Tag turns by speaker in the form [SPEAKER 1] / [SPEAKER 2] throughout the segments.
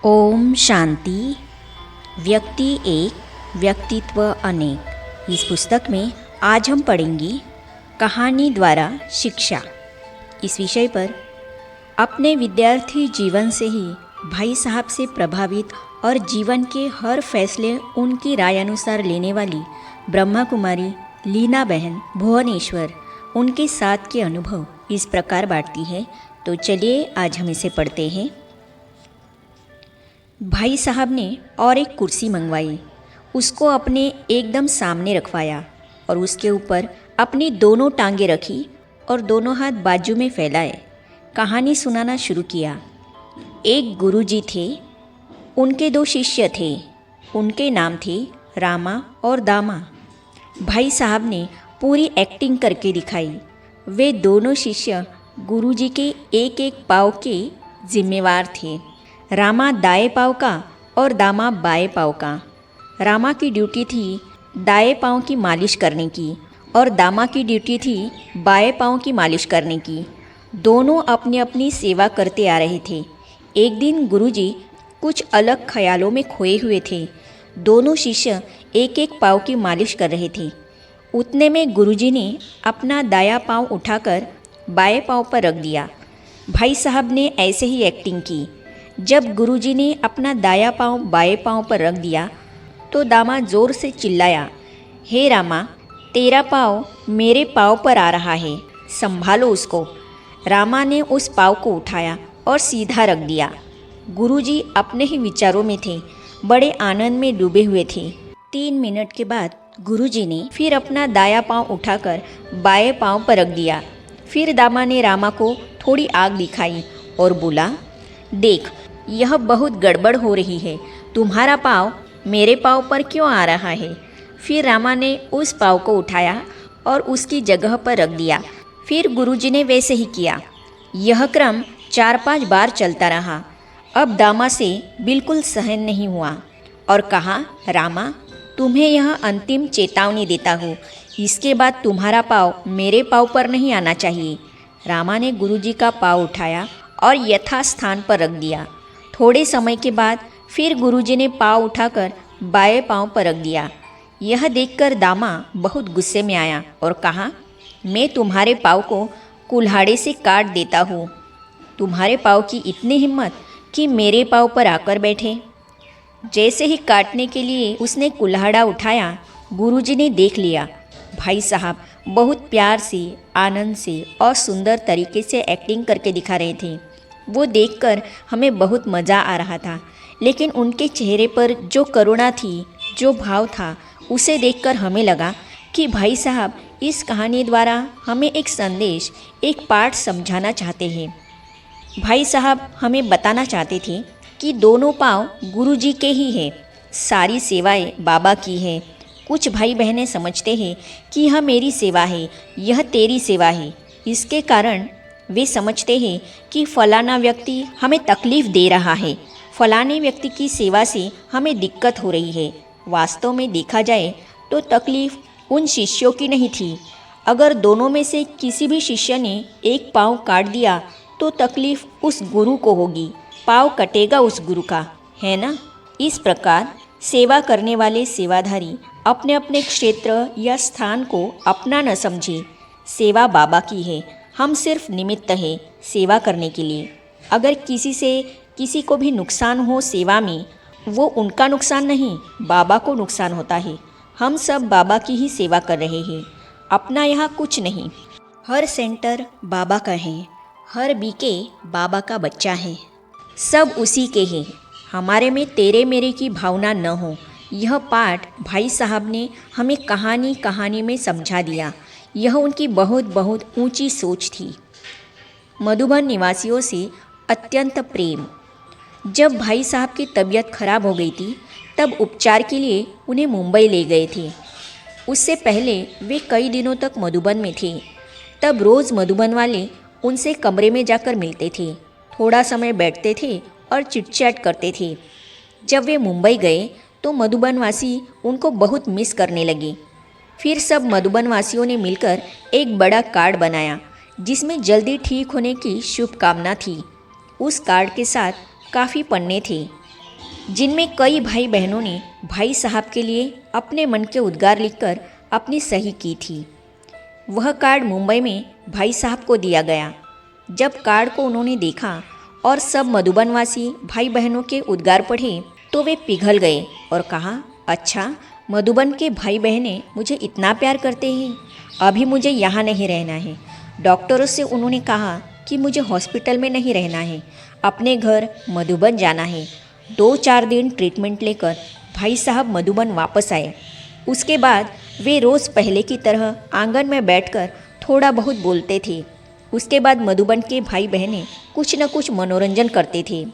[SPEAKER 1] ओम शांति। व्यक्ति एक, व्यक्तित्व अनेक। इस पुस्तक में आज हम पढ़ेंगे कहानी द्वारा शिक्षा। इस विषय पर अपने विद्यार्थी जीवन से ही भाई साहब से प्रभावित और जीवन के हर फैसले उनकी राय अनुसार लेने वाली ब्रह्मा कुमारी लीना बहन भुवनेश्वर उनके साथ के अनुभव इस प्रकार बांटती है। तो चलिए आज हम इसे पढ़ते हैं। भाई साहब ने और एक कुर्सी मंगवाई, उसको अपने एकदम सामने रखवाया और उसके ऊपर अपनी दोनों टांगें रखी और दोनों हाथ बाजू में फैलाए कहानी सुनाना शुरू किया। एक गुरुजी थे, उनके दो शिष्य थे। उनके नाम थे रामा और दामा। भाई साहब ने पूरी एक्टिंग करके दिखाई। वे दोनों शिष्य गुरुजी के एक एक पाँव के जिम्मेवार थे। रामा दाएं पाँव का और दामा बाएं पाँव का। रामा की ड्यूटी थी दाएं पाँव की मालिश करने की और दामा की ड्यूटी थी बाएं पाँव की मालिश करने की। दोनों अपनी अपनी सेवा करते आ रहे थे। एक दिन गुरुजी कुछ अलग ख्यालों में खोए हुए थे। दोनों शिष्य एक एक पाँव की मालिश कर रहे थे। उतने में गुरुजी ने अपना दायां पाँव उठाकर बाएं पाँव पर रख दिया। भाई साहब ने ऐसे ही एक्टिंग की। जब गुरुजी ने अपना दायां पाँव बाएं पाँव पर रख दिया तो दामा जोर से चिल्लाया, हे रामा, तेरा पाँव मेरे पाँव पर आ रहा है, संभालो उसको। रामा ने उस पाँव को उठाया और सीधा रख दिया। गुरुजी अपने ही विचारों में थे, बड़े आनंद में डूबे हुए थे। 3 मिनट के बाद गुरुजी ने फिर अपना दायां पाँव उठाकर बाएं पाँव पर रख दिया। फिर दामा ने रामा को थोड़ी आग दिखाई और बोला, देख, यह बहुत गड़बड़ हो रही है, तुम्हारा पाँव मेरे पाँव पर क्यों आ रहा है। फिर रामा ने उस पाँव को उठाया और उसकी जगह पर रख दिया। फिर गुरुजी ने वैसे ही किया। यह क्रम 4-5 बार चलता रहा। अब दामा से बिल्कुल सहन नहीं हुआ और कहा, रामा, तुम्हें यह अंतिम चेतावनी देता हूँ, इसके बाद तुम्हारा पाँव मेरे पाँव पर नहीं आना चाहिए। रामा ने गुरुजी का पाँव उठाया और यथास्थान पर रख दिया। थोड़े समय के बाद फिर गुरुजी ने पाँव उठाकर बाएं पाँव पर रख दिया। यह देखकर दामा बहुत गुस्से में आया और कहा, मैं तुम्हारे पाँव को कुल्हाड़े से काट देता हूँ। तुम्हारे पाँव की इतनी हिम्मत कि मेरे पाँव पर आकर बैठे। जैसे ही काटने के लिए उसने कुल्हाड़ा उठाया, गुरुजी ने देख लिया भाई साहब बहुत प्यार से, आनंद से और सुंदर तरीके से एक्टिंग करके दिखा रहे थे। वो देखकर हमें बहुत मज़ा आ रहा था, लेकिन उनके चेहरे पर जो करुणा थी, जो भाव था, उसे देखकर हमें लगा कि भाई साहब इस कहानी द्वारा हमें एक संदेश, एक पाठ समझाना चाहते हैं। भाई साहब हमें बताना चाहते थे कि दोनों पाँव गुरुजी के ही हैं, सारी सेवाएं बाबा की हैं। कुछ भाई बहनें समझते हैं कि यह मेरी सेवा है, यह तेरी सेवा है। इसके कारण वे समझते हैं कि फलाना व्यक्ति हमें तकलीफ़ दे रहा है, फलाने व्यक्ति की सेवा से हमें दिक्कत हो रही है। वास्तव में देखा जाए तो तकलीफ़ उन शिष्यों की नहीं थी। अगर दोनों में से किसी भी शिष्य ने एक पाँव काट दिया तो तकलीफ़ उस गुरु को होगी, पाँव कटेगा उस गुरु का, है ना। इस प्रकार सेवा करने वाले सेवाधारी अपने अपने क्षेत्र या स्थान को अपना न समझे। सेवा बाबा की है, हम सिर्फ निमित्त हैं सेवा करने के लिए। अगर किसी को भी नुकसान हो सेवा में, वो उनका नुकसान नहीं, बाबा को नुकसान होता है। हम सब बाबा की ही सेवा कर रहे हैं, अपना यहाँ कुछ नहीं। हर सेंटर बाबा का है, हर बीके बाबा का बच्चा है, सब उसी के हैं। हमारे में तेरे मेरे की भावना न हो। यह पाठ भाई साहब ने हमें कहानी कहानी में समझा दिया। यह उनकी बहुत बहुत ऊंची सोच थी। मधुबन निवासियों से अत्यंत प्रेम। जब भाई साहब की तबीयत खराब हो गई थी तब उपचार के लिए उन्हें मुंबई ले गए थे। उससे पहले वे कई दिनों तक मधुबन में थे। तब रोज़ मधुबन वाले उनसे कमरे में जाकर मिलते थे, थोड़ा समय बैठते थे और चिटचैट करते थे। जब वे मुंबई गए तो मधुबनवासी उनको बहुत मिस करने लगे। फिर सब मधुबन वासियों ने मिलकर एक बड़ा कार्ड बनाया जिसमें जल्दी ठीक होने की शुभकामना थी। उस कार्ड के साथ काफ़ी पन्ने थे। जिनमें कई भाई बहनों ने भाई साहब के लिए अपने मन के उद्गार लिखकर अपनी सही की थी। वह कार्ड मुंबई में भाई साहब को दिया गया। जब कार्ड को उन्होंने देखा और सब मधुबनवासी भाई बहनों के उद्गार पढ़े तो वे पिघल गए और कहा, अच्छा, मधुबन के भाई बहनें मुझे इतना प्यार करते हैं, अभी मुझे यहाँ नहीं रहना है। डॉक्टरों से उन्होंने कहा कि मुझे हॉस्पिटल में नहीं रहना है, अपने घर मधुबन जाना है। 2-4 दिन ट्रीटमेंट लेकर भाई साहब मधुबन वापस आए। उसके बाद वे रोज़ पहले की तरह आंगन में बैठकर थोड़ा बहुत बोलते थे। उसके बाद मधुबन के भाई बहनें कुछ न कुछ मनोरंजन करते थे।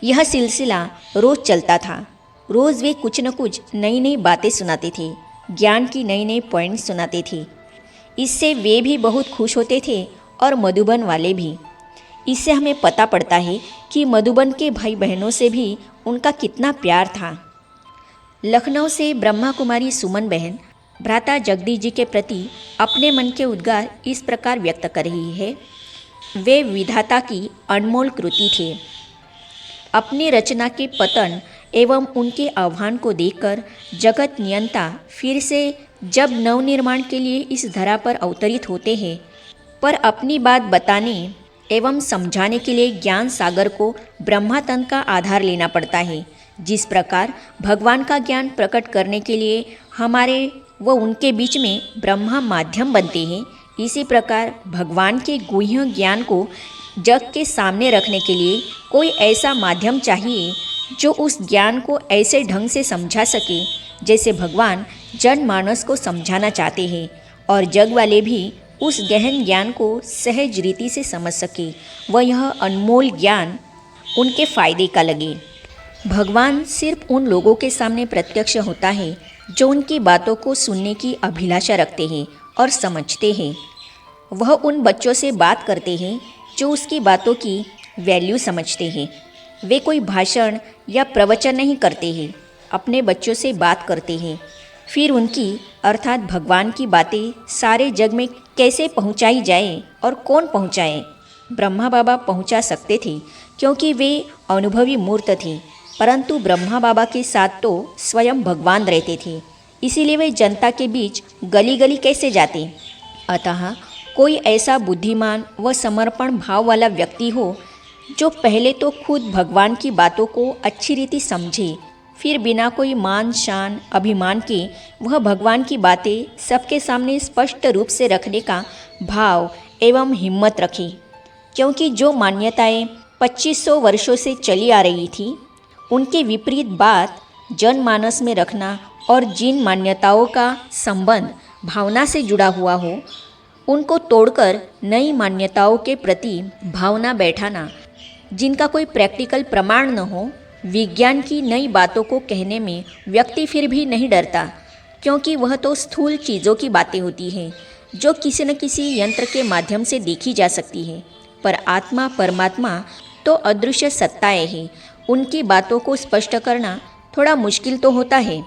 [SPEAKER 1] यह सिलसिला रोज़ चलता था। रोज़ वे कुछ न कुछ नई नई बातें सुनाते थे, ज्ञान की नई नई पॉइंट्स सुनाते थे। इससे वे भी बहुत खुश होते थे और मधुबन वाले भी। इससे हमें पता पड़ता है कि मधुबन के भाई बहनों से भी उनका कितना प्यार था। लखनऊ से ब्रह्मा कुमारी सुमन बहन भ्राता जगदीश जी के प्रति अपने मन के उद्गार इस प्रकार व्यक्त कर रही है। वे विधाता की अनमोल कृति थे। अपनी रचना के पतन एवं उनके आह्वान को देखकर जगत नियंता फिर से जब नवनिर्माण के लिए इस धरा पर अवतरित होते हैं, पर अपनी बात बताने एवं समझाने के लिए ज्ञान सागर को ब्रह्मातंत्र का आधार लेना पड़ता है। जिस प्रकार भगवान का ज्ञान प्रकट करने के लिए हमारे व उनके बीच में ब्रह्मा माध्यम बनते हैं, इसी प्रकार भगवान के गुह्य ज्ञान को जग के सामने रखने के लिए कोई ऐसा माध्यम चाहिए जो उस ज्ञान को ऐसे ढंग से समझा सके जैसे भगवान जनमानस को समझाना चाहते हैं और जग वाले भी उस गहन ज्ञान को सहज रीति से समझ सके व यह अनमोल ज्ञान उनके फायदे का लगे। भगवान सिर्फ उन लोगों के सामने प्रत्यक्ष होता है जो उनकी बातों को सुनने की अभिलाषा रखते हैं और समझते हैं। वह उन बच्चों से बात करते हैं जो उसकी बातों की वैल्यू समझते हैं। वे कोई भाषण या प्रवचन नहीं करते हैं, अपने बच्चों से बात करते हैं। फिर उनकी अर्थात भगवान की बातें सारे जग में कैसे पहुंचाई जाए और कौन पहुंचाए। ब्रह्मा बाबा पहुंचा सकते थे क्योंकि वे अनुभवी मूर्त थे, परंतु ब्रह्मा बाबा के साथ तो स्वयं भगवान रहते थे, इसीलिए वे जनता के बीच गली गली कैसे जाते। अतः कोई ऐसा बुद्धिमान व समर्पण भाव वाला व्यक्ति हो जो पहले तो खुद भगवान की बातों को अच्छी रीति समझे, फिर बिना कोई मान शान अभिमान के वह भगवान की बातें सबके सामने स्पष्ट रूप से रखने का भाव एवं हिम्मत रखे। क्योंकि जो मान्यताएं 2500 वर्षों से चली आ रही थी, उनके विपरीत बात जनमानस में रखना और जिन मान्यताओं का संबंध भावना से जुड़ा हुआ हो, उनको तोड़कर नई मान्यताओं के प्रति भावना बैठाना, जिनका कोई प्रैक्टिकल प्रमाण न हो, विज्ञान की नई बातों को कहने में व्यक्ति फिर भी नहीं डरता, क्योंकि वह तो स्थूल चीज़ों की बातें होती हैं जो किसी न किसी यंत्र के माध्यम से देखी जा सकती है। पर आत्मा परमात्मा तो अदृश्य सत्ताएं हैं, उनकी बातों को स्पष्ट करना थोड़ा मुश्किल तो होता है।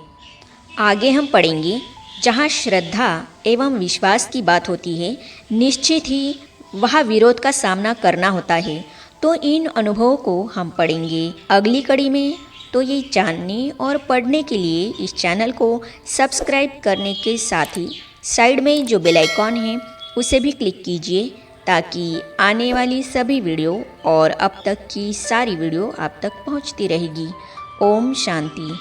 [SPEAKER 1] आगे हम पढ़ेंगे जहाँ श्रद्धा एवं विश्वास की बात होती है, निश्चित ही वहाँ विरोध का सामना करना होता है। तो इन अनुभवों को हम पढ़ेंगे अगली कड़ी में। तो ये जानने और पढ़ने के लिए इस चैनल को सब्सक्राइब करने के साथ ही साइड में जो बेल आइकॉन है उसे भी क्लिक कीजिए, ताकि आने वाली सभी वीडियो और अब तक की सारी वीडियो आप तक पहुंचती रहेगी। ओम शांति।